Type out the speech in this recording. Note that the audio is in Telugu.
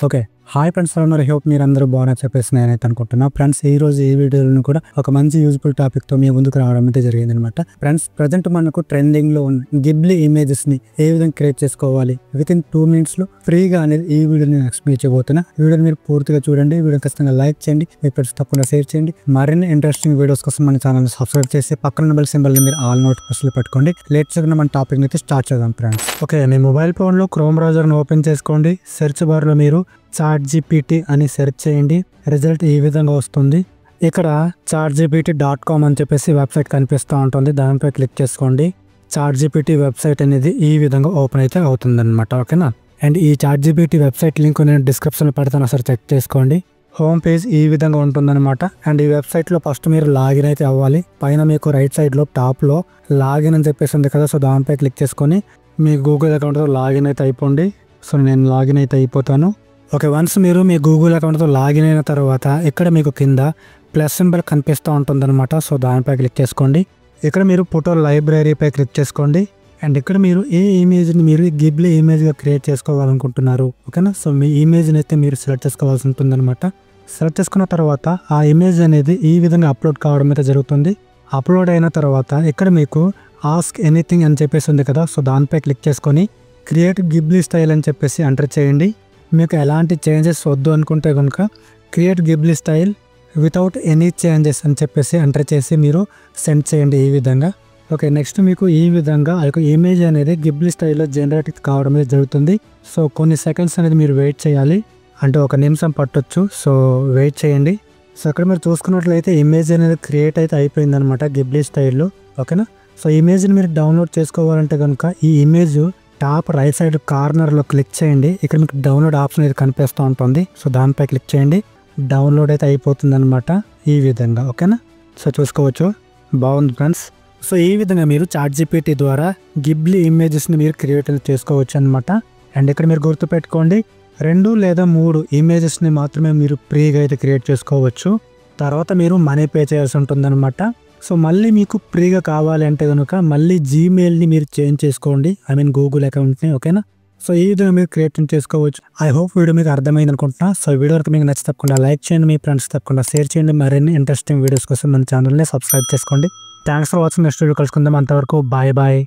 ఓకే. హాయ్ ఫ్రెండ్స్, ఎలా ఉన్నారు? హోప్ మీరందరూ బాగున్నారని చెప్పేసి నేనైతే అనుకుంటున్నా. ఫ్రెండ్స్, ఈ రోజు ఈ వీడియోలో కూడా ఒక మంచి యూజ్ఫుల్ టాపిక్తో మీ ముందుకు రావడం అయితే జరిగిందనమాట. ఫ్రెండ్స్, ప్రజెంట్ మనకు ట్రెండింగ్లో ఉన్న గిబ్లీ ఇమేజెస్ని ఏ విధంగా క్రియేట్ చేసుకోవాలి వితిన్ 2 minutesలో ఫ్రీగా అనేది ఈ వీడియోని ఎక్స్ప్లెయిన్ చేయబోతున్నా. ఈ వీడియోని మీరు పూర్తిగా చూడండి. వీడియో ఖచ్చితంగా లైక్ చేయండి, మీ ఫ్రెండ్స్ తప్పకుండా షేర్ చేయండి. మరిన్ని ఇంట్రెస్టింగ్ వీడియోస్ కోసం మన ఛానల్ని సబ్స్క్రైబ్ చేసి పక్కన బెల్ సింబల్ని మీరు ఆల్ నోటిఫికేషన్లు పెట్టుకోండి. లేట్ చేయకుండా మన టాపిక్ అయితే స్టార్ట్ చేద్దాం ఫ్రెండ్స్. ఓకే, మీ మొబైల్ ఫోన్లో క్రోమ్ బ్రౌజర్ని ఓపెన్ చేసుకోండి. సెర్చ్ బార్లో మీరు ChatGPT అని సెర్చ్ చేయండి. రిజల్ట్ ఈ విధంగా వస్తుంది. ఇక్కడ chatgpt.com అని చెప్పేసి వెబ్సైట్ కనిపిస్తూ ఉంటుంది. దానిపై క్లిక్ చేసుకోండి. ChatGPT వెబ్సైట్ అనేది ఈ విధంగా ఓపెన్ అయితే అవుతుంది అనమాట. ఓకేనా? అండ్ ఈ ChatGPT వెబ్సైట్ లింక్ నేను డిస్క్రిప్షన్లో పెడతాను, ఒకసారి చెక్ చేసుకోండి. హోమ్ పేజ్ ఈ విధంగా ఉంటుందన్నమాట. అండ్ ఈ వెబ్సైట్లో ఫస్ట్ మీరు లాగిన్ అయితే అవ్వాలి. పైన మీకు రైట్ సైడ్లో టాప్లో లాగిన్ అని చెప్పేసి ఉంది కదా, సో దానిపై క్లిక్ చేసుకొని మీ గూగుల్ అకౌంట్తో లాగిన్ అయితే అయిపోండి. సో నేను లాగిన్ అయితే అయిపోతాను. ఓకే, వన్స్ మీరు మీ గూగుల్ అకౌంట్తో లాగిన్ అయిన తర్వాత ఇక్కడ మీకు కింద ప్లస్ సింబల్ కనిపిస్తూ ఉంటుందన్నమాట. సో దానిపై క్లిక్ చేసుకోండి. ఇక్కడ మీరు ఫోటో లైబ్రరీపై క్లిక్ చేసుకోండి. అండ్ ఇక్కడ మీరు ఏ ఇమేజ్ని మీరు గిబ్లీ ఇమేజ్గా క్రియేట్ చేసుకోవాలనుకుంటున్నారు. ఓకేనా? సో మీ ఇమేజ్ని అయితే మీరు సెలెక్ట్ చేసుకోవాల్సి ఉంటుందన్నమాట. సెలెక్ట్ చేసుకున్న తర్వాత ఆ ఇమేజ్ అనేది ఈ విధంగా అప్లోడ్ కావడం అయితే జరుగుతుంది. అప్లోడ్ అయిన తర్వాత ఇక్కడ మీకు ఆస్క్ ఎనీథింగ్ అని చెప్పేసి ఉంది కదా, సో దానిపై క్లిక్ చేసుకొని క్రియేట్ గిబ్లీ స్టైల్ అని చెప్పేసి ఎంటర్ చేయండి. మీకు ఎలాంటి చేంజెస్ వద్దు అనుకుంటే కనుక create Ghibli style without any changes అని చెప్పేసి ఎంటర్ చేసి మీరు సెండ్ చేయండి ఈ విధంగా. ఓకే, నెక్స్ట్ మీకు ఈ విధంగా ఆ యొక్క ఇమేజ్ అనేది గిబ్లీ స్టైల్లో జనరేట్ కావడం అనేది జరుగుతుంది. సో కొన్ని సెకండ్స్ అనేది మీరు వెయిట్ చేయాలి, అంటే 1 నిమిషం పట్టొచ్చు. సో వెయిట్ చేయండి. సో అక్కడ మీరు చూసుకున్నట్లయితే ఇమేజ్ అనేది క్రియేట్ అయితే అయిపోయింది అనమాట గిబ్లీ స్టైల్లో. ఓకేనా? సో ఇమేజ్ని మీరు డౌన్లోడ్ చేసుకోవాలంటే కనుక ఈ ఇమేజ్ టాప్ రైట్ సైడ్ కార్నర్లో క్లిక్ చేయండి. ఇక్కడ మీకు డౌన్లోడ్ ఆప్షన్ అయితే కనిపిస్తూ ఉంటుంది. సో దానిపై క్లిక్ చేయండి. డౌన్లోడ్ అయితే అయిపోతుంది అనమాట ఈ విధంగా. ఓకేనా? సో చూసుకోవచ్చు, బాగుంది ఫ్రెండ్స్. సో ఈ విధంగా మీరు ChatGPT ద్వారా గిబ్లీ ఇమేజెస్ని మీరు క్రియేట్ చేసుకోవచ్చు అనమాట. అండ్ ఇక్కడ మీరు గుర్తుపెట్టుకోండి, 2 లేదా 3 ఇమేజెస్ని మాత్రమే మీరు ఫ్రీగా అయితే క్రియేట్ చేసుకోవచ్చు. తర్వాత మీరు మనీ పే చేయాల్సి ఉంటుందన్నమాట. సో మళ్ళీ మీకు ఫ్రీగా కావాలి అంటే కనుక మళ్ళీ జీమెయిల్ని మీరు చేంజ్ చేసుకోండి, గూగుల్ అకౌంట్ని. ఓకేనా? సో ఈ విధంగా మీరు క్రియేట్ చేసుకోవచ్చు. ఐ హోప్ వీడియో మీకు అర్థమైంది అనుకుంటున్నా. సో వీడియో వరకు మీకు నచ్చి తప్పకుండా లైక్ చేయండి, మీ ఫ్రెండ్స్ తప్పకుండా షేర్ చేయండి. మరిన్ని ఇంట్రెస్టింగ్ వీడియోస్ కోసం మన ఛానల్ని సబ్స్క్రైబ్ చేసుకోండి. Thanks for watching. Next video కలుసుకుందాం. అంతవరకు బాయ్ బాయ్.